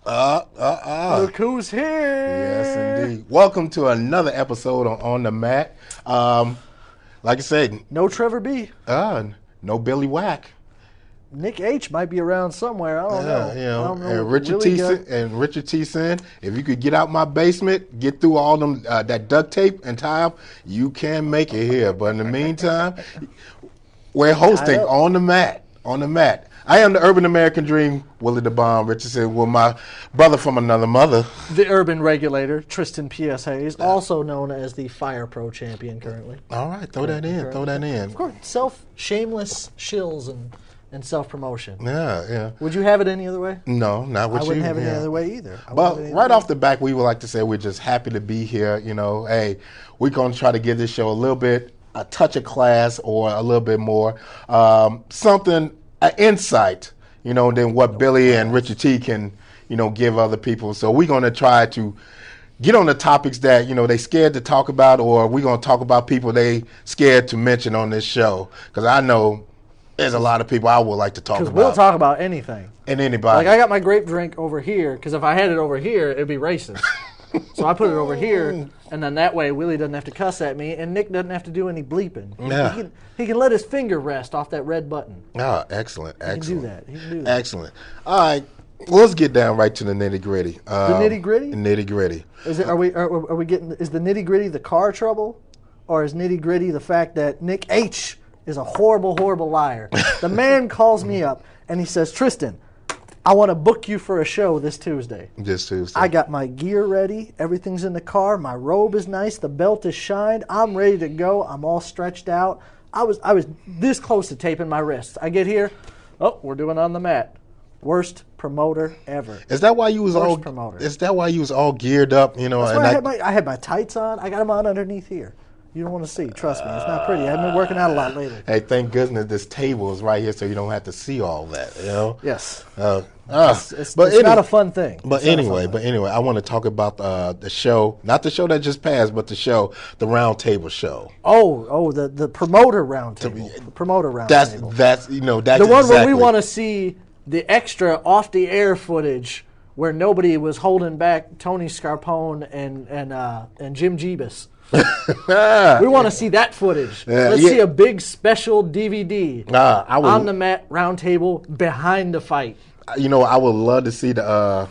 Look who's here. Yes, indeed. Welcome to another episode on the mat. Like I said, No Trevor B. No Billy Whack. Nick H might be around somewhere. I don't know. You I don't know and Ritchard T Sin. If you could get out my basement, get through all them that duct tape and tie up, you can make it here. But in the meantime, we're hosting on the mat. On the mat. I am the Urban American Dream, Willie the Bomb Richardson, with my brother from another mother. The Urban Regulator, Tristin P.S. Hayze, also known as the Fire Pro champion currently. All right, throw that in. Of course, shameless shills and self-promotion. Yeah. Would you have it any other way? No, not with you. I wouldn't have it any other way either. But right off the back, we would like to say we're just happy to be here. You know, hey, we're going to try to give this show a touch of class or a little bit more, an insight, than what Billy and Richard T can, give other people. So we're going to try to get on the topics that, they scared to talk about, or we're going to talk about people they scared to mention on this show. Because I know there's a lot of people I would like to talk about. Because we'll talk about anything. And anybody. Like, I got my grape drink over here, because if I had it over here, it'd be racist. So I put it over here, and then that way Willie doesn't have to cuss at me, and Nick doesn't have to do any bleeping. Yeah. He can let his finger rest off that red button. Ah, excellent. He can do that. Excellent. All right, well, let's get down right to the nitty gritty. The nitty gritty? Nitty gritty. Are we getting? Is the nitty gritty the car trouble, or is nitty gritty the fact that Nick H is a horrible, horrible liar? The man calls me up and he says, Tristin, I want to book you for a show this Tuesday. I got my gear ready. Everything's in the car. My robe is nice. The belt is shined. I'm ready to go. I'm all stretched out. I was this close to taping my wrists. I get here. Oh, we're doing on the mat. Worst promoter ever. Is that why you was all geared up? That's why I had my tights on. I got them on underneath here. You don't want to see. Trust me, it's not pretty. I've been working out a lot lately. Hey, thank goodness this table is right here, so you don't have to see all that. Yes. It's not a fun thing. But anyway, I want to talk about the show, not the show that just passed, but the round table show. The promoter round table. The promoter round table. That's the one where we want to see the extra off the air footage where nobody was holding back Tony Scarpone and Jim Jeebus. We want to see that footage. Let's see a big special DVD on the mat round table behind the fight. I would love to see the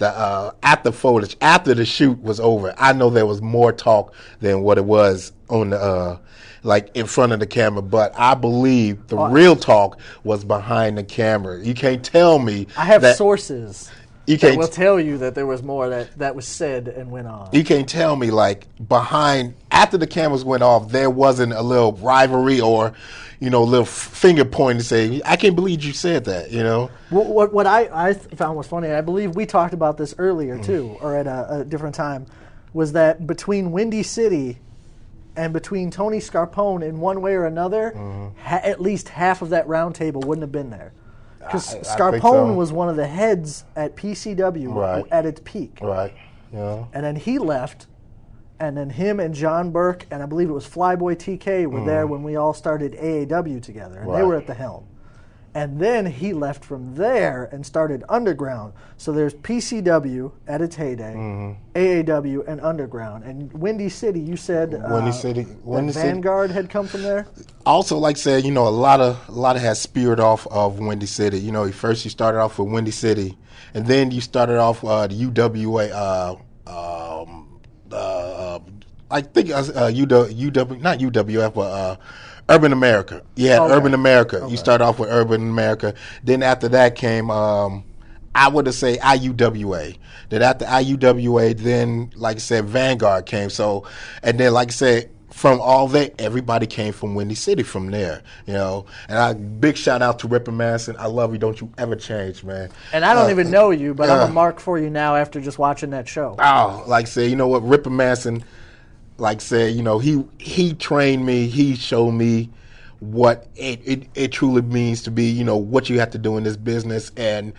after footage after the shoot was over. I know there was more talk than what it was on the in front of the camera, but I believe the real talk was behind the camera. You can't tell me. I have sources. That will tell you that there was more that was said and went on. You can't tell me after the cameras went off, there wasn't a little rivalry or, a little finger point to say, I can't believe you said that, What I found was funny, and I believe we talked about this earlier too, or at a different time, was that between Windy City and between Tony Scarpone in one way or another, at least half of that round table wouldn't have been there. Because Scarpone was one of the heads at PCW at its peak. Right. Yeah. And then he left, and then him and John Burke, and I believe it was Flyboy TK were there when we all started AAW together, and they were at the helm. And then he left from there and started Underground. So there's PCW at its heyday, AAW, and Underground. And Windy City, you said Vanguard had come from there? Also, like I said, a lot of has speared off of Windy City. First you started off with Windy City, and then you started off the UWA. I think UW, not UWF, but Urban America. Yeah, Urban America. Okay. You start off with Urban America. Then after that came, I would say IUWA. Then after IUWA, then, like I said, Vanguard came. So, and then, like I said, from all that, everybody came from Windy City from there, And big shout out to Ripper Madison. I love you. Don't you ever change, man. And I don't even know you, but I'm a mark for you now after just watching that show. Oh, like I said, you know what, Ripper Madison, like I said, he trained me. He showed me what it truly means to be, what you have to do in this business. And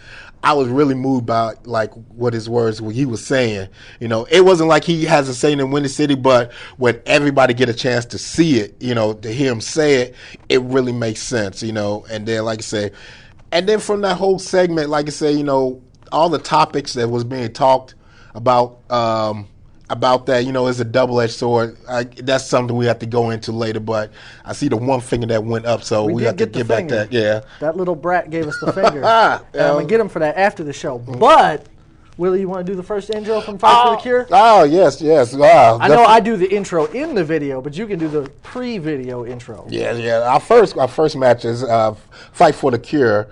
I was really moved by what he was saying. It wasn't like he has a saying in Windy City, but when everybody get a chance to see it, to hear him say it really makes sense, And then, like I said, and then from that whole segment, like I said, all the topics that was being talked about that, you know, is a double-edged sword. That's something we have to go into later, but I see the one finger that went up, so we have to get back to that. Yeah. That little brat gave us the finger. And I'm going to get him for that after the show. But, Willie, you want to do the first intro from Fight for the Cure? Oh, yes. Wow. I know I do the intro in the video, but you can do the pre-video intro. Yeah. Our first match is Fight for the Cure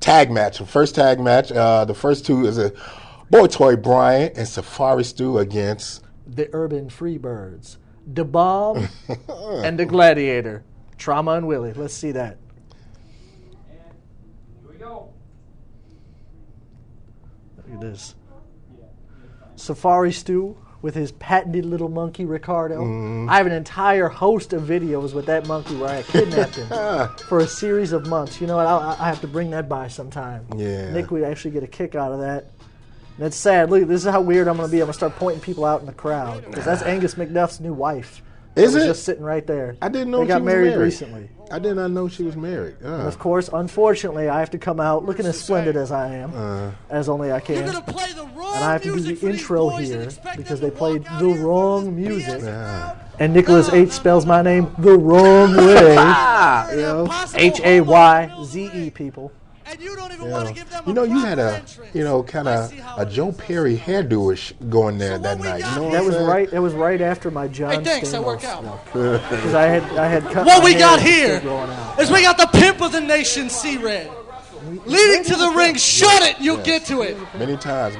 tag match. First tag match. The first two is a Boy Toy Bryan and Safari Stew against the Urban Freebirds, the Bomb, and the Gladiator. Trauma and Willie. Let's see that. And here we go. Look at this. Safari Stew with his patented little monkey, Ricardo. I have an entire host of videos with that monkey where I kidnapped him for a series of months. You know what? I have to bring that by sometime. Yeah. Nick would actually get a kick out of that. And it's sad. Look, this is how weird I'm going to be. I'm going to start pointing people out in the crowd. Because that's Angus McDuff's new wife. Is it? Just sitting right there. I didn't know they she got was married recently. I did not know she was married. And of course, unfortunately, I have to come out looking as splendid as I am, as only I can. And I have to do the intro here because they played the wrong music. And Nicholas H spells my name the wrong way. You know, Hayze, people. And you don't even want to give them you know, you had a, you know, kind of a Joe Perry hairdo-ish going there that night. You know that was right. That was right after my John Stamos out. Because I had cut. What my we hair got here out. is we got the pimp of the nation, C-Red. Leading to the ring, shut it, you'll get to it. Many times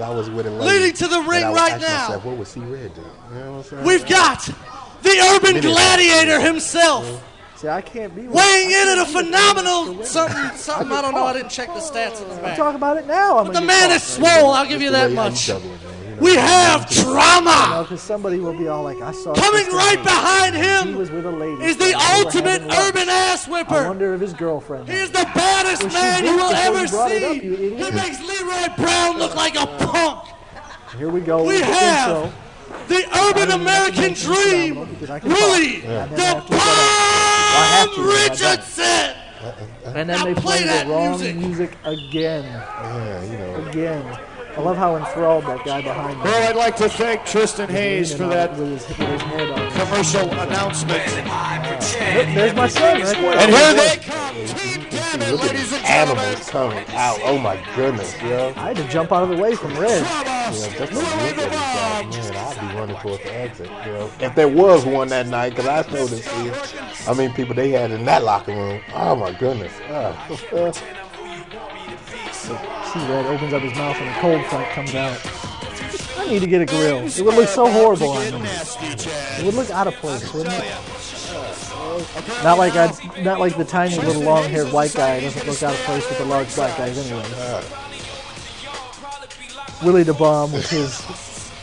I was with it. Leading to the ring right now. Myself, what would C-Red do? You know what I'm saying? We've got the Urban Gladiator himself. See, I can't be weighing in at a phenomenal something. I don't know. I didn't check the stats in the back. Talk about it now. The man is swole. I'll give you that much. We have Trauma. Because somebody will be all like, I saw. Coming right behind him he was with a lady, is the ultimate urban ass whipper. I wonder if his girlfriend. He is the baddest man you will ever see. He makes Leroy Brown look like a punk. Here we go. We have the urban American dream, Willie the Bomb Richardson. And then they play the wrong music again. Yeah, you know. Again. I love how enthralled that guy behind me. Well, I'd like to thank Tristin Hayze for that with his head on. commercial announcement. There's my son right there. And here they come. Team Cannon, Look at ladies these and animals gentlemen. coming out. Oh my goodness, yo. I had to jump out of the way from Red. Yeah, just to look at these guys, man, I'd be running towards the exit. You know, if there was one that night, because I noticed here, I mean, people they had in that locker room. Oh my goodness. See Red opens up his mouth and a cold front comes out. I need to get a grill. It would look so horrible on me. It would look out of place, wouldn't it? Not like the tiny little long-haired white guy doesn't look out of place with the large black guys anyway. Willie the Bomb with his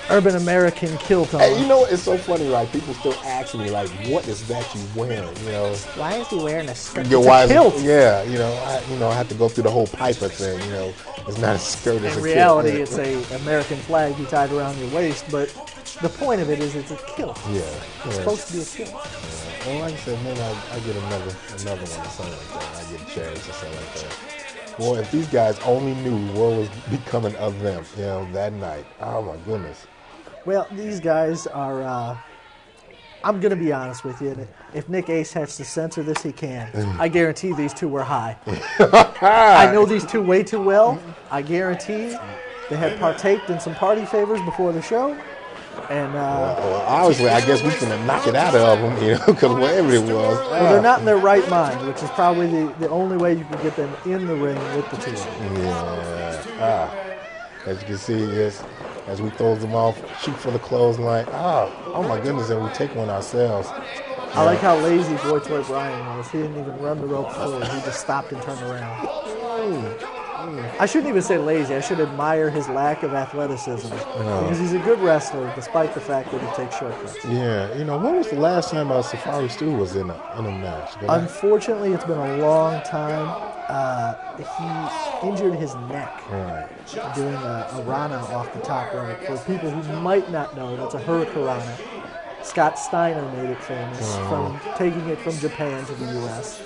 urban American kilt on. Hey, you know, it's so funny, right? People still ask me, like, what is that you wearing? You know, Why is he wearing a skirt? yeah, It's why a is it- kilt. yeah, I have to go through the whole Piper thing. You know, it's not a skirt, it's In a reality, kilt. it's a American flag you tied around your waist, but the point of it is it's a kilt. Yeah. It's supposed to be a kilt. Well, like I said, maybe I get another one or something like that. I get a chance or something like that. Boy, if these guys only knew what was becoming of them, you know, that night. Oh my goodness. Well, these guys are, I'm going to be honest with you. If Nick Ace has to censor this, he can. I guarantee these two were high. I know these two way too well. I guarantee they had partaked in some party favors before the show. And Well, obviously, I guess we can knock it out of them, you know, because whatever it was. well, they're not in their right mind, which is probably the only way you can get them in the ring with the two of them. Yeah. As you can see, as we throw them off, shoot for the clothesline. Oh my goodness, and we take one ourselves. I like how lazy Boy Toy Bryan was. He didn't even run the ropes forward. He just stopped and turned around. I shouldn't even say lazy. I should admire his lack of athleticism because he's a good wrestler, despite the fact that he takes shortcuts. Yeah, you know, when was the last time Safari Stew was in a match? Unfortunately, it's been a long time. He injured his neck doing a Rana off the top rope. For people who might not know, that's a Hurricanrana. Scott Steiner made it famous from taking it from Japan to the U.S.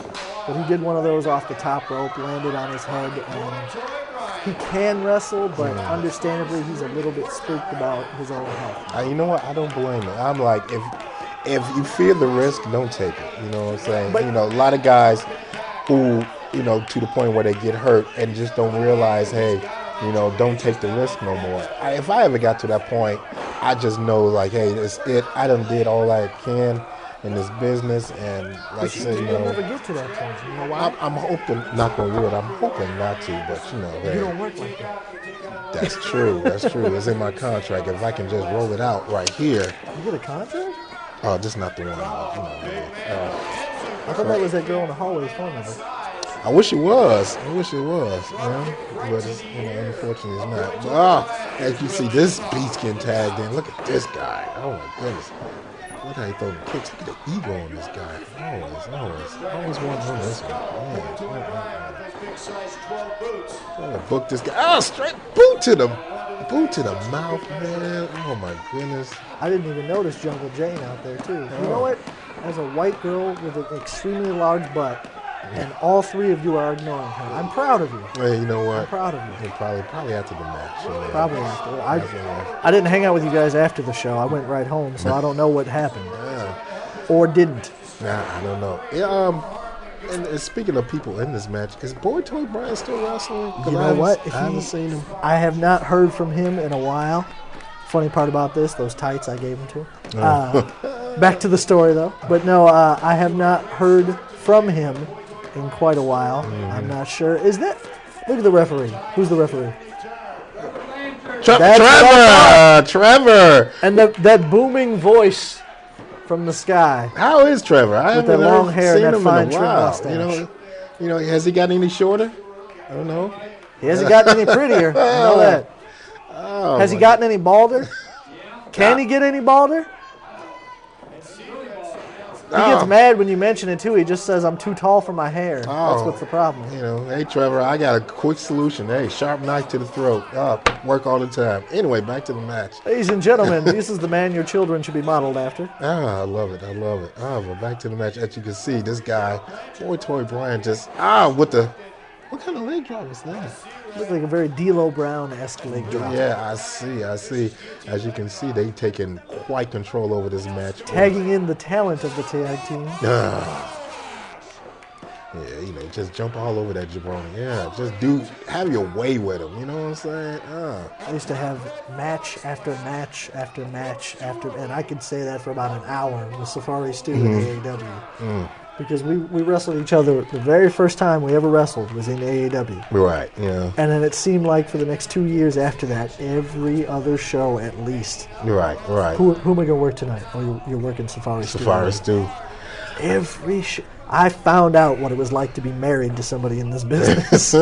But he did one of those off the top rope, landed on his head, and he can wrestle, but understandably he's a little bit spooked about his own health. You know what? I don't blame him. I'm like, if you fear the risk, don't take it. You know what I'm saying? But, a lot of guys who, to the point where they get hurt and just don't realize, hey, don't take the risk no more. If I ever got to that point, I just know, like, hey, it's it. I done did all I can in this business, and like I said, you'll never get to that point. You know why? I'm hoping, knock on wood, I'm hoping not to, but hey, you don't work like that. That's true. That's true. It's in my contract. If I can just roll it out right here. You get a contract? Oh, just not the one. I thought that was that girl in the hallway's phone number. I wish it was. But it's, unfortunately it's not. But, as you see, this beast getting tagged in. Look at this guy. Oh my goodness. Look how he throwing kicks. Look at the ego on this guy. Always want on this one. Man. Book this guy. Oh, straight boot to the mouth, man. Oh my goodness. I didn't even notice Jungle Jane out there too. You know what? As a white girl with an extremely large butt, and all three of you are ignoring her. I'm proud of you. Hey, you know what? I'm proud of you. Probably after the match. Probably after. I didn't hang out with you guys after the show. I went right home, so I don't know what happened. Or didn't. Nah, I don't know. Yeah, and speaking of people in this match, is Boy Toy Bryan still wrestling? You know what? I haven't seen him. I have not heard from him in a while. Funny part about this, those tights I gave him to. Back to the story, though. But no, I have not heard from him in quite a while. I'm not sure. Is that... Look at the referee. Who's the referee? Trevor! And that booming voice from the sky. How is Trevor? I with haven't that long hair seen and that him fine in a trim while. mustache. Has he gotten any shorter? I don't know. He hasn't gotten any prettier. I know that. Oh, has he gotten any balder? Can he get any balder? He gets mad when you mention it, too. He just says, I'm too tall for my hair. That's what's the problem. Hey, Trevor, I got a quick solution. Hey, sharp knife to the throat. Work all the time. Anyway, back to the match. Ladies and gentlemen, this is the man your children should be modeled after. I love it. But back to the match. As you can see, this guy, Boy Toy Bryan, just, with the, what kind of leg drop was that? Looked like a very D'Lo Brown-esque leg drop. Yeah, I see. As you can see, they taking quite control over this match. Tagging in the talent of the tag team. Just jump all over that jabroni. Yeah, just have your way with him. You know what I'm saying? I used to have match after match after match and I could say that for about an hour with Safari Stu in AEW. Because we wrestled each other. The very first time we ever wrestled was in AEW. Right, yeah. And then it seemed like for the next 2 years after that, every other show at least. Right. Who am I going to work tonight? Oh, you're working Safari Stu. Safari Stu. Every show. I found out what it was like to be married to somebody in this business.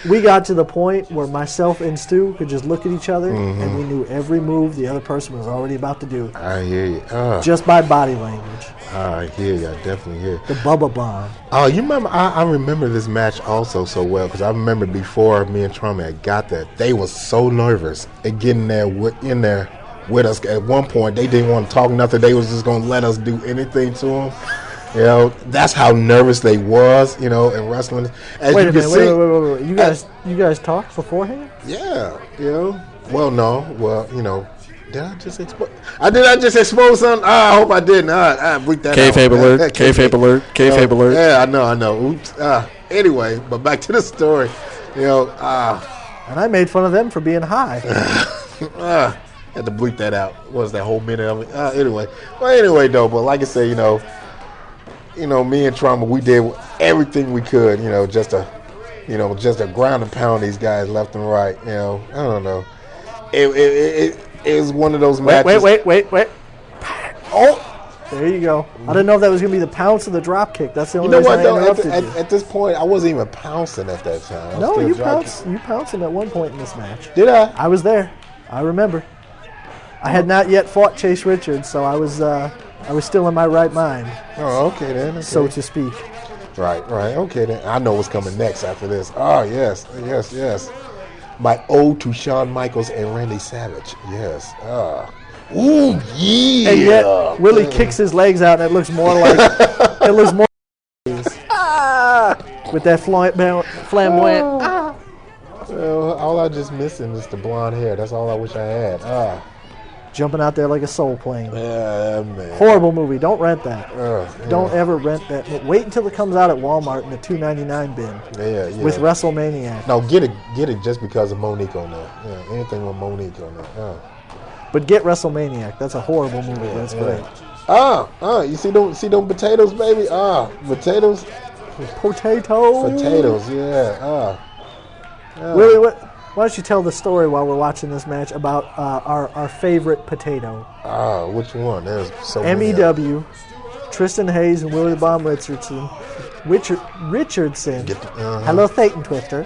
We got to the point where myself and Stu could just look at each other and we knew every move the other person was already about to do. I hear you. Just by body language. I hear you. I definitely hear you. The Bubba Bomb. Oh, you remember? I remember this match also so well because I remember before me and Trauma had got there, they were so nervous at getting there in there with us. At one point, they didn't want to talk nothing. They was just going to let us do anything to them. That's how nervous they was, in wrestling. As wait a minute, wait. You guys talked beforehand? Yeah, Well, no. Well, did I just expose? Did I just expose something? I hope I didn't. I bleep that out. Kayfabe alert. Kayfabe alert. Kayfabe alert. Yeah, I know. Oops. Anyway, but back to the story. And I made fun of them for being high. Had to bleep that out. What was that whole minute of it? Anyway, though. But like I say, me and Trauma, we did everything we could, just to ground and pound these guys left and right. I don't know. It was one of those matches. Wait. Oh, there you go. I didn't know if that was going to be the pounce or the drop kick. That's the only reason I interrupted you. At this point, I wasn't even pouncing at that time. No, you pounced him at one point in this match. Did I? I was there. I remember. I had not yet fought Chase Richards, so I was still in my right mind. Oh, okay then. Okay. So to speak. Right. Okay then. I know what's coming next after this. Oh, yes. My ode to Shawn Michaels and Randy Savage. Yes. Ooh, yeah. And yet, Willie kicks his legs out, and it looks more like with that flamboyant Well, all I just missing is the blonde hair. That's all I wish I had. Jumping out there like a soul plane. Yeah, man. Horrible movie. Don't rent that. Yeah. Don't ever rent that. But wait until it comes out at Walmart in the $2.99 bin. Yeah. With WrestleManiac. No, get it just because of Monique on there. Yeah, anything with Monique on there. But get WrestleManiac. That's a horrible movie. That's great. You see them potatoes, baby? Potatoes. Potatoes, yeah. Willie, why don't you tell the story while we're watching this match about our favorite potato? Which one? There's so many. MEW, Tristin Hayze and Willie the Bomb Richardson. Richardson. Hello, Satan Twister.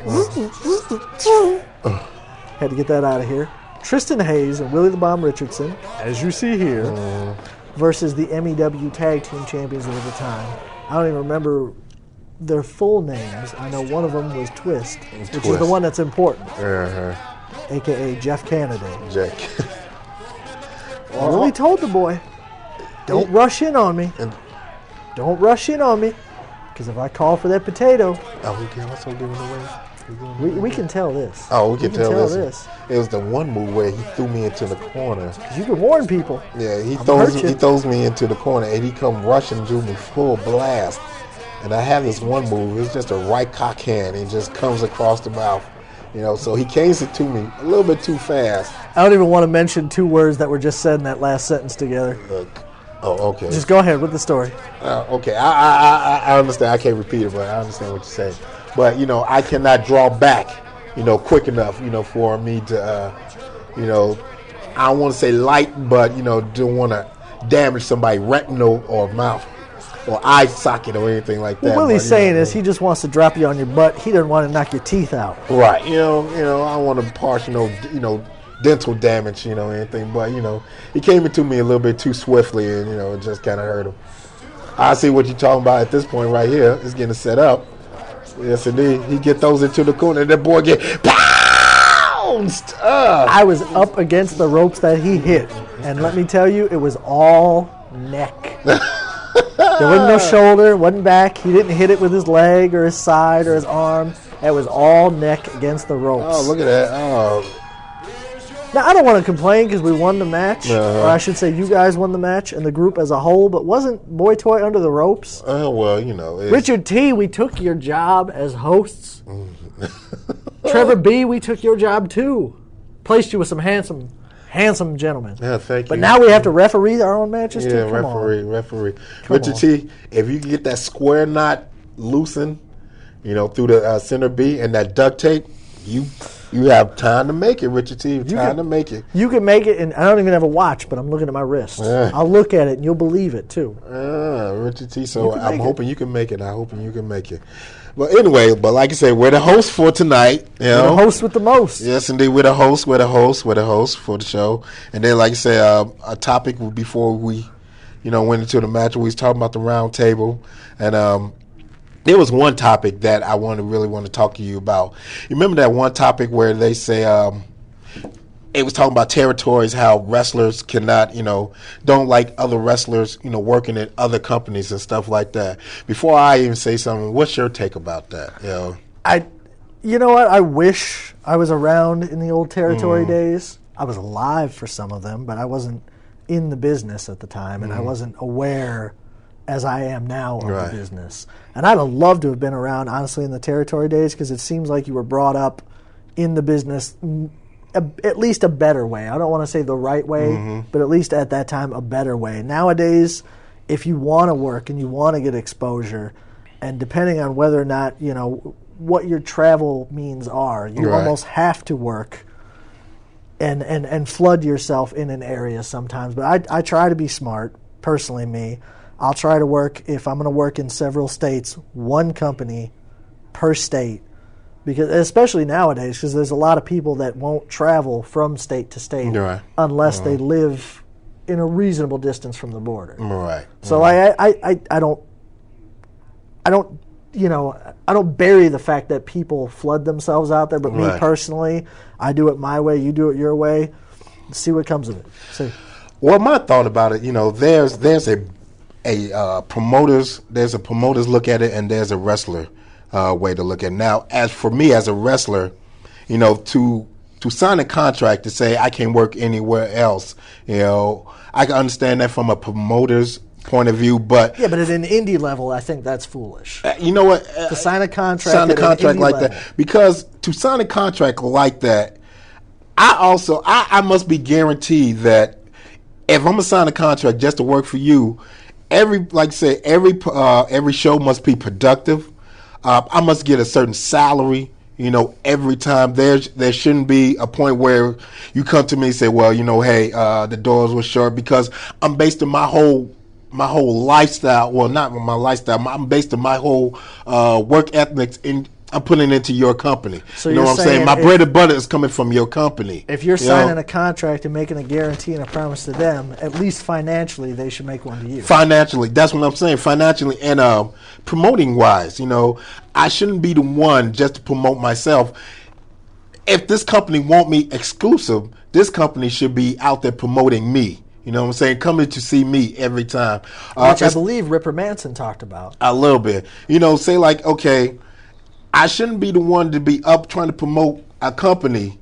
Had to get that out of here. Tristin Hayze and Willie the Bomb Richardson, as you see here, versus the MEW Tag Team Champions of the time. I don't even remember their full names. I know one of them was Twist, which is the one that's important, a.k.a. Jeff Kennedy. Willie told the boy, don't rush in on me. Don't rush in on me, because if I call for that potato... we can also give it away. We can tell this. We can tell this. It was the one move where he threw me into the corner. Because you can warn people. Yeah, he throws me into the corner, and he come rushing to me full blast. And I have this one move. It's just a right cock hand. It just comes across the mouth. So he canes it to me a little bit too fast. I don't even want to mention two words that were just said in that last sentence together. Okay. Just go ahead with the story. Okay. I understand. I can't repeat it, but I understand what you're saying. But, I cannot draw back, quick enough, for me to, I don't want to say light, but, don't want to damage somebody's retinal or mouth or eye socket or anything like that. What Willie's saying is he just wants to drop you on your butt. He doesn't want to knock your teeth out. Right. I don't want to partial, dental damage, anything. But, he came into me a little bit too swiftly and, it just kind of hurt him. I see what you're talking about at this point right here. It's getting set up. Yes, indeed. He get those into the corner, and that boy get pounced. I was up against the ropes that he hit, and let me tell you, it was all neck. There wasn't no shoulder, wasn't back. He didn't hit it with his leg or his side or his arm. It was all neck against the ropes. Oh, look at that. Now, I don't want to complain because we won the match, or I should say you guys won the match and the group as a whole, but wasn't Boy Toy under the ropes? Well, Richard T, we took your job as hosts. Trevor B, we took your job too. Placed you with some handsome gentlemen. Yeah, thank you. But now we have to referee our own matches too? Yeah, referee. Richard T, if you can get that square knot loosened, through the center B and that duct tape, you have time to make it, Richard T. To make it. You can make it, and I don't even have a watch, but I'm looking at my wrist. I'll look at it, and you'll believe it, too. Richard T. So I'm hoping you can make it. I'm hoping you can make it. But anyway, like I said, we're the host for tonight. We're the host with the most. Yes, indeed. We're the host for the show. And then, like I said, a topic before we, went into the match, we was talking about the round table. And there was one topic that I really want to talk to you about. You remember that one topic where they say it was talking about territories, how wrestlers cannot, don't like other wrestlers, working at other companies and stuff like that. Before I even say something, what's your take about that? You know what? I wish I was around in the old territory days. I was alive for some of them, but I wasn't in the business at the time, and I wasn't aware as I am now of the business. And I'd have loved to have been around, honestly, in the territory days, because it seems like you were brought up in the business at least a better way. I don't want to say the right way, but at least at that time, a better way. Nowadays, if you want to work and you want to get exposure, and depending on whether or not, what your travel means are, you almost have to work and flood yourself in an area sometimes. But I try to be smart, personally me. I'll try to work, if I'm going to work in several states, one company per state. Because especially nowadays, because there's a lot of people that won't travel from state to state unless they live in a reasonable distance from the border. So I don't bury the fact that people flood themselves out there. But me personally, I do it my way. You do it your way. See what comes of it. See. Well, my thought about it, there's a promoter's look at it, and there's a wrestler way to look at it. Now, as for me as a wrestler, you know, to sign a contract to say I can't work anywhere else. You know, I can understand that from a promoter's point of view, but yeah, but at an indie level, I think that's foolish. You know what? To sign a contract like that, because to sign a contract like that, I must be guaranteed that if I'm gonna sign a contract just to work for you, every show must be productive. I must get a certain salary. You know, every time there shouldn't be a point where you come to me and say, well, you know, hey, the doors were short, because I'm based on my whole lifestyle. Well, not my lifestyle. I'm based on my whole work ethics. I'm putting it into your company. So you know what I'm saying? My bread and butter is coming from your company. If you're signing a contract and making a guarantee and a promise to them, at least financially, they should make one to you. Financially, that's what I'm saying. Financially and promoting wise, you know, I shouldn't be the one just to promote myself. If this company want me exclusive, this company should be out there promoting me. You know what I'm saying? Coming to see me every time. Which I believe Ripper Manson talked about. A little bit. You know, say like, okay, I shouldn't be the one to be up trying to promote a company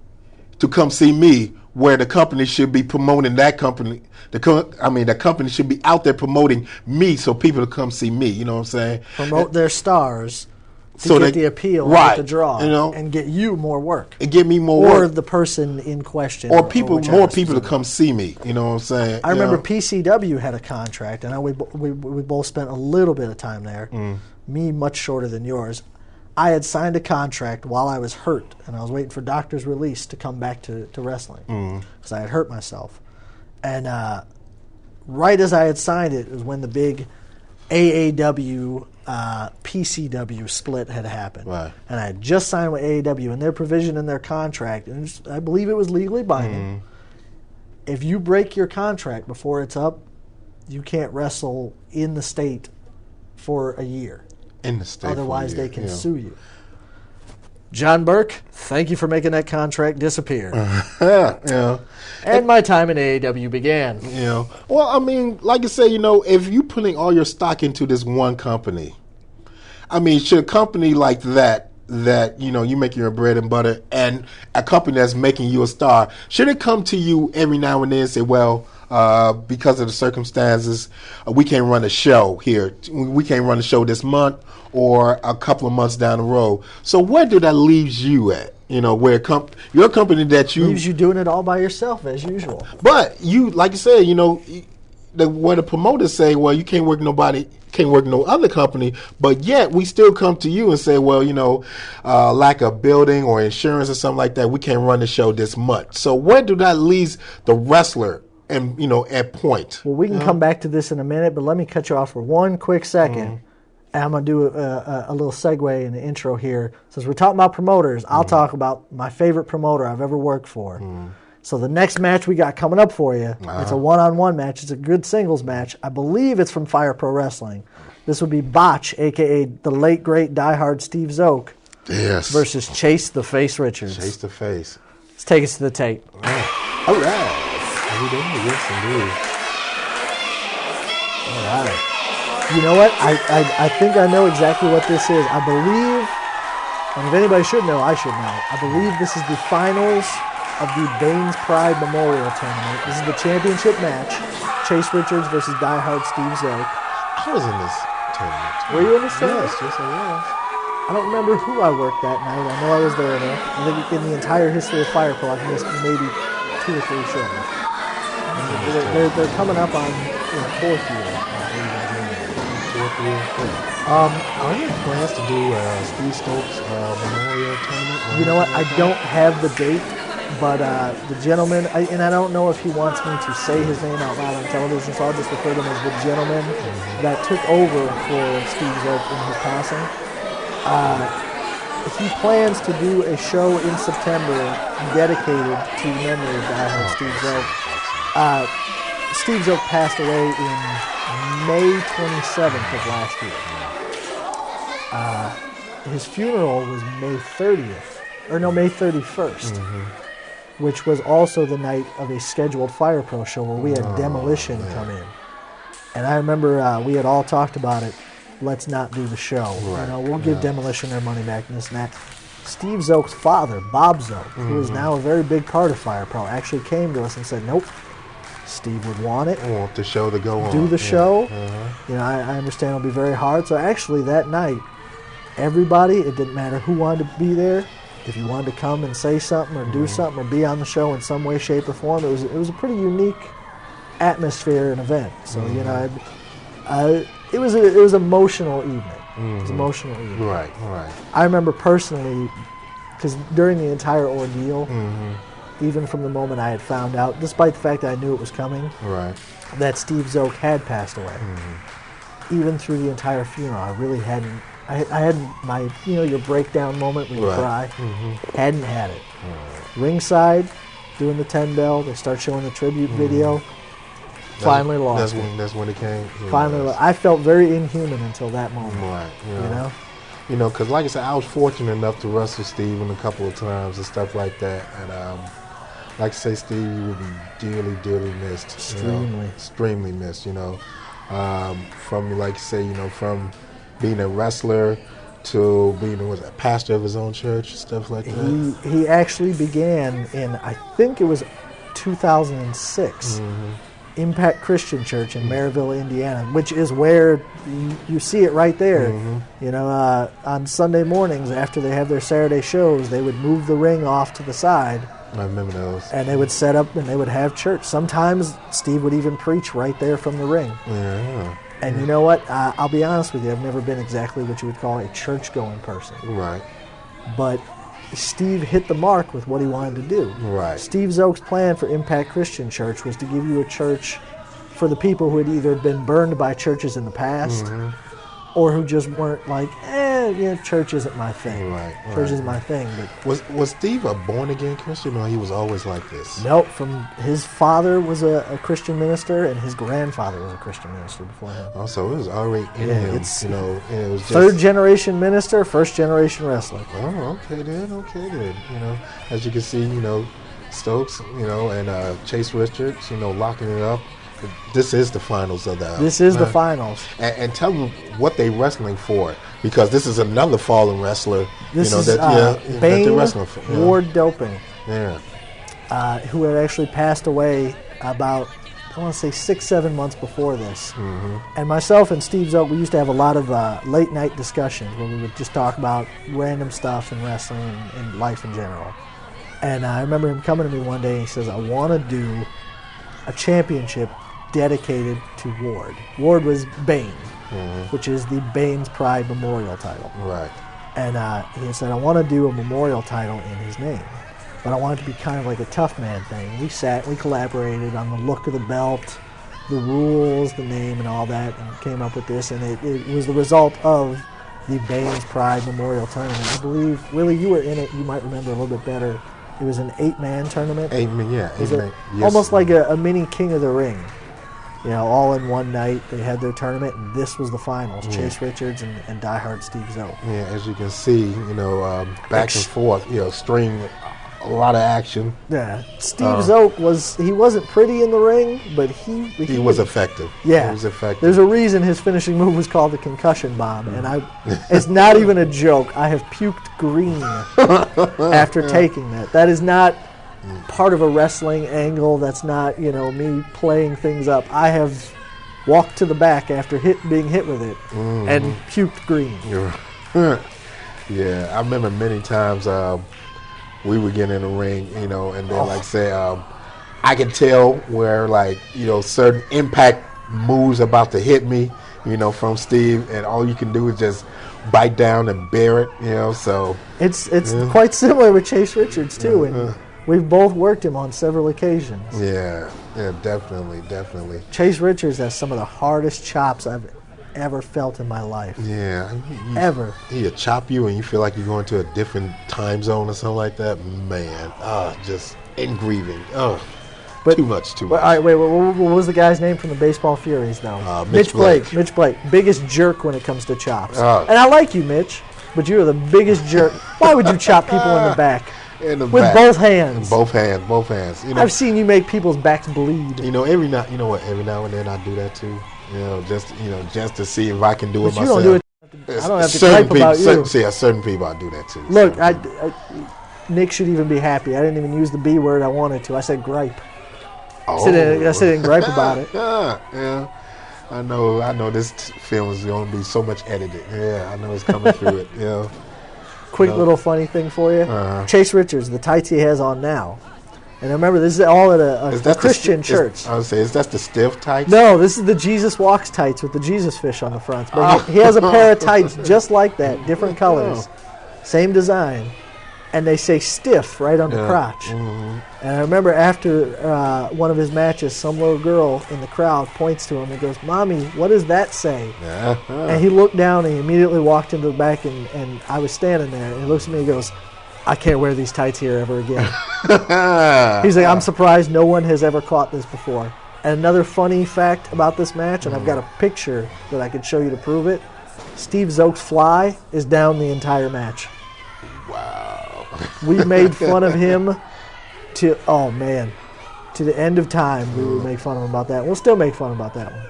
to come see me, where the company should be promoting that company. The company should be out there promoting me so people to come see me. You know what I'm saying? Promote their stars. To get the appeal, right, get the draw, you know, and get you more work. And get me more work. Or the person in question. Or more people to come see me. You know what I'm saying? I remember PCW had a contract, and we both spent a little bit of time there. Me, much shorter than yours. I had signed a contract while I was hurt, and I was waiting for doctor's release to come back to wrestling because I had hurt myself. And right as I had signed it was when the big AAW PCW split had happened. Right. And I had just signed with AAW, and their provision in their contract, and I believe it was legally binding, if you break your contract before it's up, you can't wrestle in the state for a year. In the state. Otherwise, they can sue you. John Burke, thank you for making that contract disappear. And my time in AAW began. Well, I mean, like I say, you know, if you're putting all your stock into this one company, I mean, should a company like that, you know, you make your bread and butter, and a company that's making you a star, should it come to you every now and then and say, well, because of the circumstances, we can't run a show here. We can't run a show this month or a couple of months down the road. So where do that leaves you at? You know, where your company that you... Leaves you doing it all by yourself, as usual. But you, like you said, you know, where the promoters say, well, you can't work no other company, but yet we still come to you and say, well, you know, lack of building or insurance or something like that, we can't run the show this month. So where do that leave the wrestler? And, you know, at point. Well, we can come back to this in a minute, but let me cut you off for one quick second. And I'm going to do a little segue in the intro here. Since we're talking about promoters, I'll talk about my favorite promoter I've ever worked for. So the next match we got coming up for you, it's a one-on-one match. It's a good singles match. I believe it's from Fire Pro Wrestling. This would be Botch, a.k.a. the late, great, diehard Steve Zoke. Yes. Versus Chase the Face Richards. Chase the Face. Let's take us to the tape. All right. Yes, indeed. All right. You know what? I think I know exactly what this is. I believe, and if anybody should know, I should know. I believe this is the finals of the Baines Pride Memorial Tournament. This is the championship match. Chase Richards versus diehard Steve Zoke. I was in this tournament. Were you in this tournament? Yes, I was. I don't remember who I worked that night. I know I was there, though. I think in the entire history of Fire Pro, I've missed maybe 2 or 3 shows. They're coming up on fourth year. Are there plans to do Steve Stokes Memorial Tournament? You know what? I don't have the date, but the gentleman, and I don't know if he wants me to say his name out loud on television, so I'll just refer to him as the gentleman that took over for Steve Zoke in his passing. He plans to do a show in September dedicated to the memory of diehard Steve Zoke. Steve Zoke passed away in May 27th of last year. His funeral was May 31st, which was also the night of a scheduled Fire Pro show where we had Demolition come in. And I remember we had all talked about it. Let's not do the show. Right. You know, we'll give Demolition their money back and this and that. Steve Zoke's father, Bob Zoke, who is now a very big part of Fire Pro, actually came to us and said, nope, Steve would want it. I want the show to go on. Do the show. You know, I understand it'll be very hard. So actually that night, everybody, it didn't matter who wanted to be there. If you wanted to come and say something or do something or be on the show in some way, shape, or form, it was a pretty unique atmosphere and event. So, you know, it was emotional evening. It was emotional evening. Right. I remember personally, because during the entire ordeal, even from the moment I had found out, despite the fact that I knew it was coming, that Steve Zoke had passed away, even through the entire funeral, I really hadn't. I had my, you know, your breakdown moment when you cry. Hadn't had it. Ringside, doing the 10 bell, they start showing the tribute video. Finally lost it. That's when it came. Finally, I felt very inhuman until that moment. Right. You know? Because like I said, I was fortunate enough to wrestle Steven a couple of times and stuff like that. And like I say, Steve, you would be dearly, dearly missed. Extremely missed, you know. From, like you say, you know, from being a wrestler to being a pastor of his own church, stuff like that. He actually began in, I think it was 2006, Impact Christian Church in Maryville, Indiana, which is where you see it right there. You know, on Sunday mornings after they have their Saturday shows, they would move the ring off to the side. I remember those. And they would set up and they would have church. Sometimes Steve would even preach right there from the ring. Yeah. And you know what? I'll be honest with you. I've never been exactly what you would call a church-going person. Right. But Steve hit the mark with what he wanted to do. Right. Steve Zoke's plan for Impact Christian Church was to give you a church for the people who had either been burned by churches in the past or who just weren't like, church isn't my thing. Church isn't my thing. But was Steve a born-again Christian, or he was always like this? Nope. From his father was a Christian minister, and his grandfather was a Christian minister before him. Oh, so it was already in him. It's, you know, it was just third-generation minister, first-generation wrestler. Oh, okay then. You know, as you can see, you know, Stokes, you know, and Chase Richards, you know, locking it up. This is the finals of the. This is the finals. And tell them what they wrestling for, because this is another fallen wrestler. This you know, is that Bane they're wrestling for. Ward Doping. Yeah. Who had actually passed away about, I want to say 6-7 months before this. And myself and Steve Zoke, we used to have a lot of late night discussions where we would just talk about random stuff in wrestling and life in general. And I remember him coming to me one day and he says, I want to do a championship dedicated to Ward. Ward was Bane, which is the Bane's Pride Memorial title. Right. And he said, I want to do a memorial title in his name, but I want it to be kind of like a tough man thing. We collaborated on the look of the belt, the rules, the name, and all that, and came up with this. And it was the result of the Bane's Pride Memorial Tournament. I believe, Willie, you were in it. You might remember a little bit better. It was an 8-man tournament. 8-man, yeah. 8-man. Yes. Almost like a mini King of the Ring. You know, all in one night. They had their tournament, and this was the finals. Chase Richards and diehard Steve Zoke. Yeah, as you can see, you know, back and forth, you know, string, a lot of action. Yeah, Steve Zoke wasn't pretty in the ring, but he was effective. Yeah, he was effective. There's a reason his finishing move was called the concussion bomb, and it's not even a joke. I have puked green after taking that. That is not part of a wrestling angle. That's not, you know, me playing things up. I have walked to the back after being hit with it and puked green. Yeah, I remember many times we would get in the ring, you know, and then like say, I could tell where, like, you know, certain impact moves about to hit me, you know, from Steve, and all you can do is just bite down and bear it, you know. So it's quite similar with Chase Richards too, and we've both worked him on several occasions. Yeah, definitely. Chase Richards has some of the hardest chops I've ever felt in my life. Yeah. Ever. He'll chop you and you feel like you're going to a different time zone or something like that. Man, just grieving. But too much. All right, wait, what was the guy's name from the Baseball Furies, though? Mitch Blake. Mitch Blake. Biggest jerk when it comes to chops. And I like you, Mitch, but you're the biggest jerk. Why would you chop people in the back? With both hands. Both hands. You know, I've seen you make people's backs bleed. You know, every now and then I do that too. You know, just to see if I can do it myself. You don't do it have to gripe about you. Certain people I do that too. Look, Nick should even be happy. I didn't even use the B word I wanted to. I said gripe. Oh. I said and gripe about it. Yeah. I know this film is going to be so much edited. Yeah, I know it's coming through it. Yeah. Quick little funny thing for you. Chase Richards, the tights he has on now. And remember, this is all at a Christian church. I would say, is that the stiff tights? No, this is the Jesus Walks tights with the Jesus fish on the front. But he has a pair of tights just like that, different colors, same design, and they say stiff right on the crotch. Mm-hmm. And I remember after one of his matches, some little girl in the crowd points to him and goes, "Mommy, what does that say?" And he looked down and he immediately walked into the back, and I was standing there, and he looks at me and goes, "I can't wear these tights here ever again." He's like, "I'm surprised no one has ever caught this before." And another funny fact about this match, and I've got a picture that I could show you to prove it, Steve Zoke's fly is down the entire match. Wow. We made fun of him to the end of time. We would make fun of him about that. We'll still make fun about that one.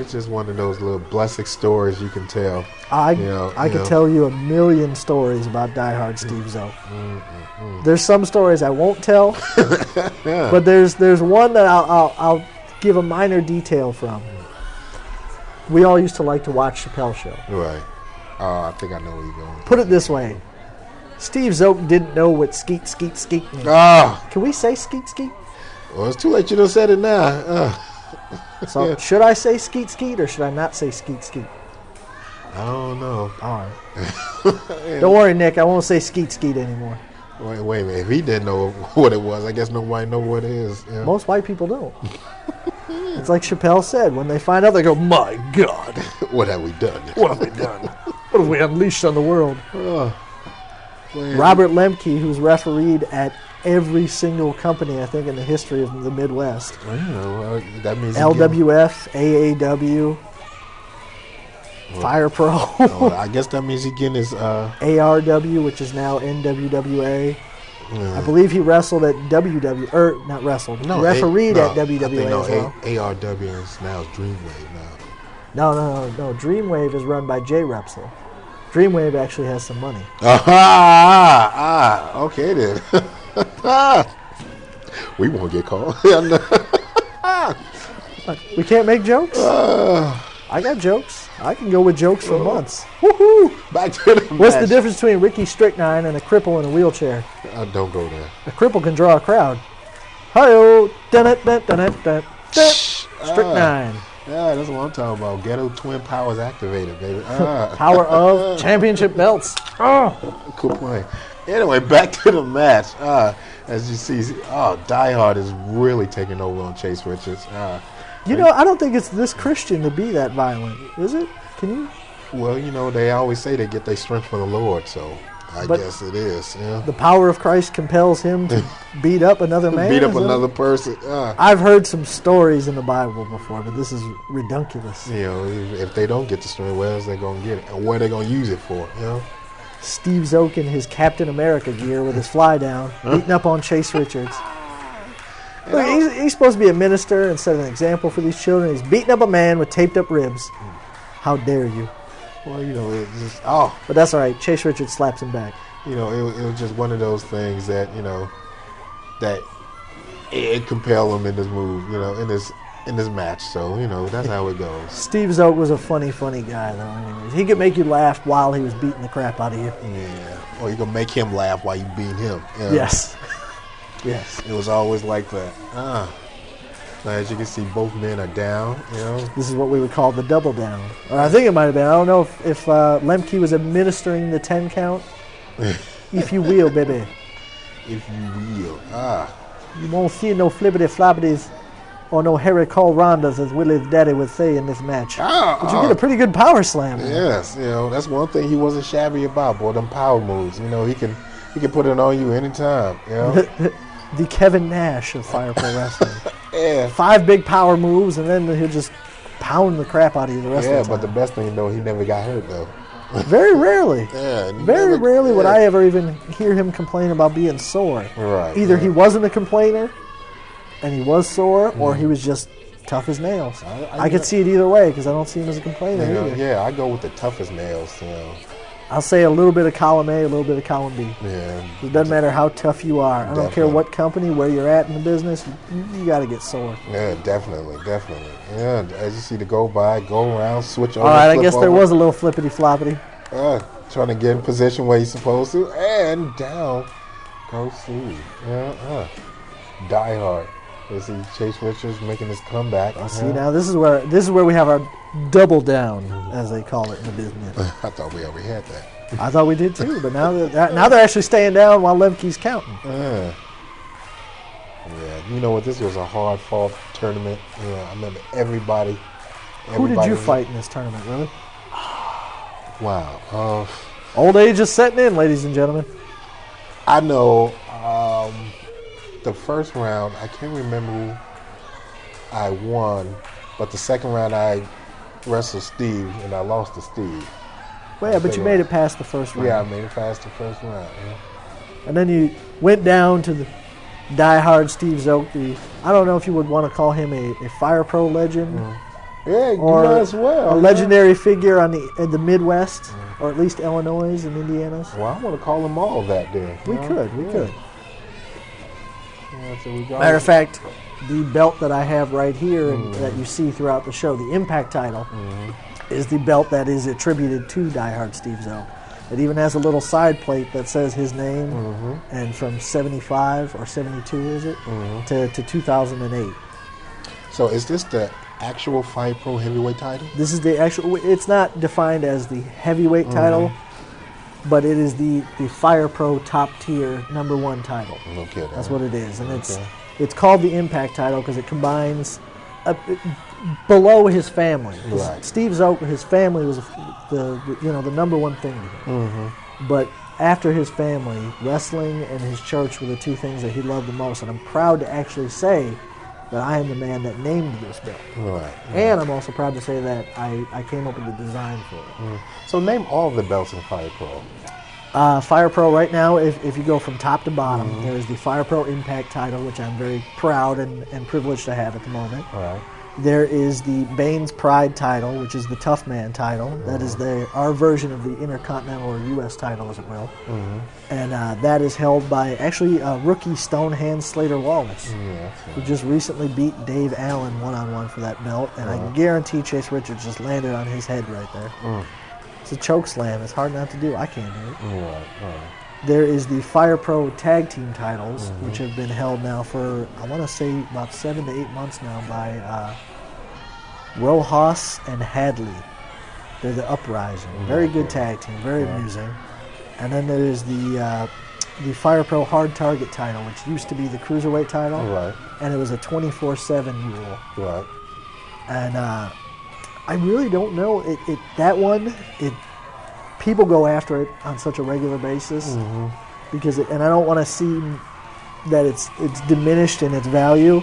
It's just one of those little blessed stories you can tell. I could tell you a million stories about diehard Steve Zoke. There's some stories I won't tell, but there's one that I'll give a minor detail from. We all used to like to watch Chappelle's show. Right. I think I know where you're going. Put it this way. Steve Zoke didn't know what skeet means. Can we say skeet? Well, it's too late. You done said it now. So should I say skeet or should I not say skeet? I don't know. All right. Don't worry, Nick. I won't say skeet anymore. Wait a minute. If he didn't know what it was, I guess nobody know what it is. Yeah. Most white people don't. It's like Chappelle said. When they find out, they go, "My God. What have we done? What have we done? What have we unleashed on the world?" Robert Lemke, who's refereed at every single company, I think, in the history of the Midwest. That means LWF, AAW, Fire Pro. I guess that means he getting his ARW, which is now NWWA. I believe he wrestled at refereed at WWA as well. ARW is now Dreamwave now. No. Dreamwave is run by Jay Repsol. Dreamwave actually has some money. Okay then. We won't get called. We can't make jokes? I got jokes. I can go with jokes for months. Woohoo! Back to the What's match. the difference between Ricky Strychnine and a cripple in a wheelchair? Don't go there. A cripple can draw a crowd. Hi-yo! Dun-it. Strychnine. Yeah, that's what I'm talking about. Ghetto Twin Powers activated, baby. Power of championship belts. Cool point. Anyway, back to the match. As you see, Die Hard is really taking over on Chase Richards. I don't think it's this Christian to be that violent, is it? Can you? Well, they always say they get their strength from the Lord, so I guess it is. Yeah. The power of Christ compels him to beat up another man? Beat up another person. I've heard some stories in the Bible before, but this is redunculous. If they don't get the strength, where else they going to get it? And what are they going to use it for? Steve Zoke in his Captain America gear with his fly down, beating up on Chase Richards. Look, he's supposed to be a minister and set an example for these children. He's beating up a man with taped up ribs. How dare you? Well, it's just, But that's all right. Chase Richards slaps him back. It was just one of those things that, that it compelled him in this move, in this match. So, that's how it goes. Steve Zoke was a funny guy, though, anyways. He could make you laugh while he was beating the crap out of you. Yeah. Or you can make him laugh while you beat him. Yes. Yes. It was always like that. As you can see, both men are down. This is what we would call the double down. Or I think it might have been. I don't know if Lemke was administering the 10 count. If you will, baby. If you will. You won't see no flippity floppities or no Harry Cole Rondas, as Willie's daddy would say in this match. But you get a pretty good power slam. Yes, that's one thing he wasn't shabby about, boy. Them power moves. He can put it on you anytime. The Kevin Nash of Fire Pro Wrestling. Yeah. 5 big power moves, and then he'll just pound the crap out of you the rest of the time. Yeah, but the best thing, he never got hurt, though. Very rarely. Yeah. Very rarely would I ever even hear him complain about being sore. Right. Either he wasn't a complainer, and he was sore, or he was just tough as nails. I could see it either way because I don't see him as a complainer either. Yeah, I go with the tough as nails. I'll say a little bit of column A, a little bit of column B. Yeah. It doesn't matter how tough you are. I don't care what company, where you're at in the business, you got to get sore. Yeah, definitely. Yeah, as you see the go around, switch over. All right, I guess there was a little flippity-floppity. Trying to get in position where he's supposed to, and down goes Steve. Die Hard. You see Chase Richards making his comeback. See, now this is where we have our double down, as they call it in the business. I thought we already had that. I thought we did too, but now they're actually staying down while Lemke's counting. Yeah, you know what? This was a hard-fought tournament. Yeah, I remember everybody. Who did you fight in this tournament, Willie? Wow. Old age is setting in, ladies and gentlemen. I know the first round, I can't remember who I won, but the second round I wrestled Steve, and I lost to Steve. Well, yeah, but you made it past the first round. Yeah, I made it past the first round. Yeah. And then you went down to the die-hard Steve Zoke. I don't know if you would want to call him a Fire Pro legend. Yeah, or as well. A legendary figure in the Midwest, or at least Illinois and Indiana. Well, I want to call them all that then. We could. Yeah, so we got Matter of fact, the belt that I have right here and that you see throughout the show, the Impact title, is the belt that is attributed to Die Hard Steve Zoke. It even has a little side plate that says his name, and from 75 or 72, is it, to 2008. So is this the actual Fight Pro heavyweight title? This is the actual. It's not defined as the heavyweight title, but it is the Fire Pro top tier #1 title. No kidding. That's what it is, and it's called the Impact title because it combines below his family. Right. Steve Zoke, his family was the #1 thing to him. But after his family, wrestling and his church were the two things that he loved the most, and I'm proud to actually say that I am the man that named this belt. Right. And I'm also proud to say that I came up with the design for it. So name all the belts in Fire Pro. Fire Pro right now, if you go from top to bottom, there's the Fire Pro Impact title, which I'm very proud and privileged to have at the moment. All right. There is the Bane's Pride title, which is the Tough Man title. That is our version of the Intercontinental or U.S. title, as it will. And that is held by actually rookie Stonehand Slater Wallace, who just recently beat Dave Allen one-on-one for that belt. And I guarantee Chase Richards just landed on his head right there. It's a choke slam. It's hard not to do. I can't do it. There is the Fire Pro Tag Team titles, which have been held now for, I want to say, about 7 to 8 months now by Rojas and Hadley. They're the Uprising. Very good tag team, very amusing. And then there is the Fire Pro Hard Target title, which used to be the Cruiserweight title. Right. And it was a 24/7 rule. Right. And I really don't know. That one, people go after it on such a regular basis because and I don't want to see that it's diminished in its value,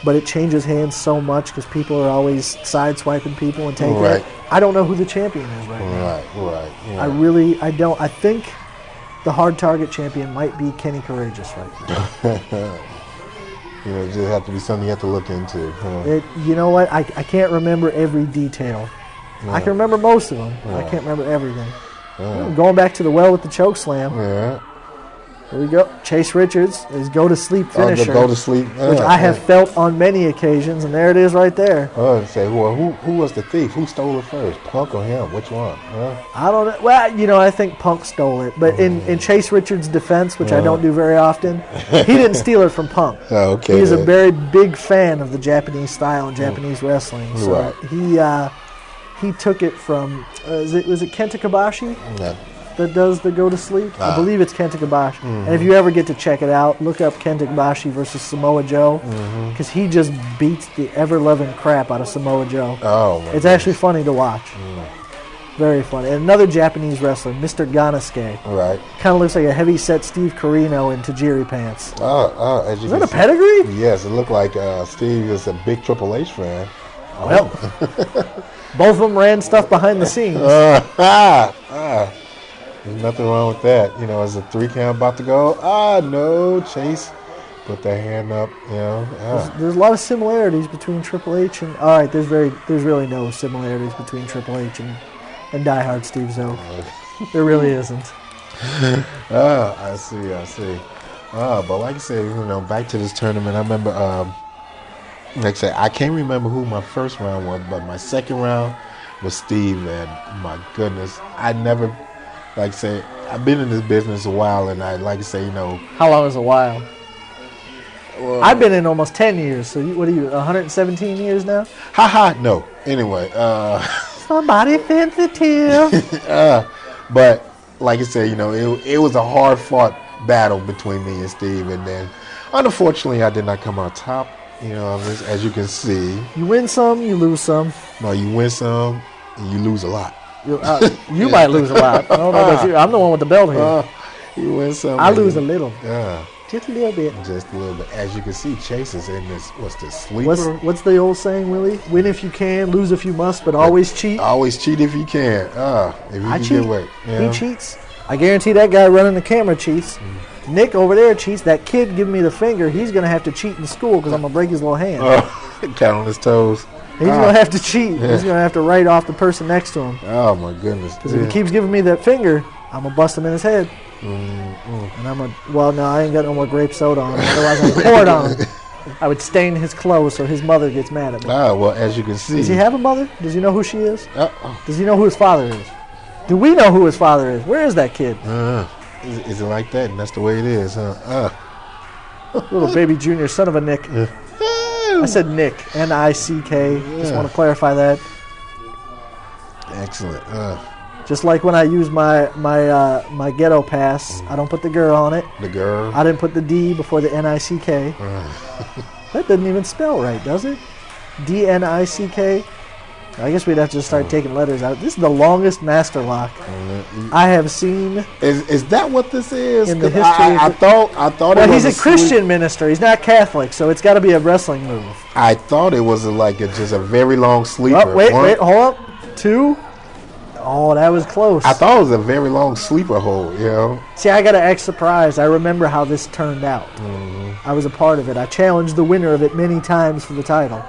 but it changes hands so much because people are always sideswiping people and taking it. I don't know who the champion is right now. Right. Yeah. I don't. I think the Hard Target champion might be Kenny Courageous right now. It just have to be something you have to look into. You know what? I can't remember every detail. I can remember most of them. I can't remember everything. Going back to the well with the choke slam. Here we go. Chase Richards, his go-to-sleep finisher. Go-to-sleep. Which I have felt on many occasions, and there it is right there. Say, who was the thief? Who stole it first? Punk or him? Which one? I don't know. Well, I think Punk stole it. But in Chase Richards' defense, which I don't do very often, he didn't steal it from Punk. Okay. He's a very big fan of the Japanese style and Japanese wrestling. So he took it from, was it Kenta Kobashi? That does the go-to-sleep? I believe it's Kenta Kobashi. And if you ever get to check it out, look up Kenta Kobashi versus Samoa Joe, because he just beats the ever-loving crap out of Samoa Joe. It's actually funny to watch. Very funny. And another Japanese wrestler, Mr. Ganasuke. Right. Kind of looks like a heavy-set Steve Corino in Tajiri pants. Is that a pedigree? Yes, it looked like Steve is a big Triple H fan. Well, both of them ran stuff behind the scenes. There's nothing wrong with that. Is a 3 count about to go? No, Chase put their hand up. You know, There's a lot of similarities between Triple H and all right. There's really no similarities between Triple H and Die Hard Steve Zoe. There really isn't. I see. But like I said, you know, back to this tournament, I remember, like I said, I can't remember who my first round was, but my second round was Steve, and my goodness, I never, like I say, I've been in this business a while, and I, like I say, you know. How long is a while? Well, I've been in almost 10 years, so what are you, 117 years now? No. Anyway. Somebody sensitive. But like I said, you know, it was a hard-fought battle between me and Steve, and then unfortunately I did not come out top. You know, as you can see. You win some, you lose some. No, you win some, and you lose a lot. You might lose a lot. I don't know about you. I'm the one with the belt here. You win some. I lose a little. Yeah. Just a little bit. Just a little bit. As you can see, Chase is in this. What's this, sleeper? What's the old saying, Willie? Win if you can, lose if you must, but always cheat. Always cheat if you can. If you I can cheat. get away. Yeah. He cheats. I guarantee that guy running the camera cheats. Nick over there cheats. That kid giving me the finger, he's going to have to cheat in school because I'm going to break his little hand. Count on his toes. He's going to have to cheat. He's going to have to write off the person next to him. Oh, my goodness. Because if he keeps giving me that finger, I'm going to bust him in his head. And I'm going to, well, no, I ain't got no more grape soda on him. Otherwise, I'd pour it on him. I would stain his clothes so his mother gets mad at me. Well, as you can see. Does he have a mother? Does he know who she is? Does he know who his father is? Do we know who his father is? Where is that kid? Is it like that? And that's the way it is, huh? Little baby junior, son of a Nick. I said Nick, N-I-C-K. Just want to clarify that. Excellent. Just like when I use my ghetto pass, I don't put the girl on it. The girl. I didn't put the D before the N-I-C-K. That doesn't even spell right, does it? D-N-I-C-K. I guess we'd have to just start taking letters out. This is the longest master lock I have seen. Is that what this is? In the 'Cause history I of thought it was he's a Christian minister. He's not Catholic, so it's got to be a wrestling move. I thought it was just a very long sleeper. Oh, wait, hold up. 2. Oh, that was close. I thought it was a very long sleeper hole, you know. See, I got to act surprised. I remember how this turned out. I was a part of it. I challenged the winner of it many times for the title.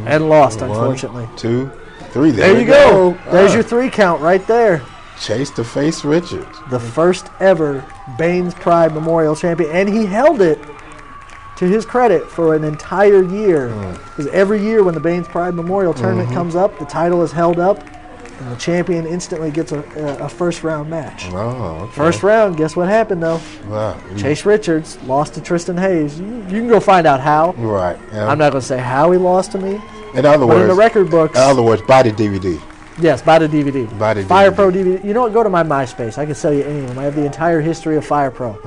And lost, unfortunately. 1, 2, 3. There you go. There's your 3 count right there. Chase to face Richards. The first ever Baines Pride Memorial Champion. And he held it, to his credit, for an entire year. Because every year when the Baines Pride Memorial Tournament comes up, the title is held up, and the champion instantly gets a first-round match. Oh, okay. First round, guess what happened, though? Wow. Chase Richards lost to Tristan Hayze. You can go find out how. Right. Yeah. I'm not going to say how he lost to me. In other But words, in the record books. In other words, buy the DVD. Yes, buy the DVD. Buy the Fire DVD. Pro DVD. You know what? Go to my MySpace. I can sell you any of them. I have the entire history of Fire Pro.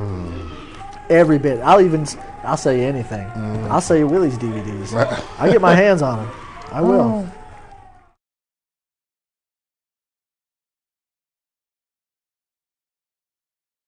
Every bit. I'll sell you anything. I'll sell you Willie's DVDs. I get my hands on them. I will.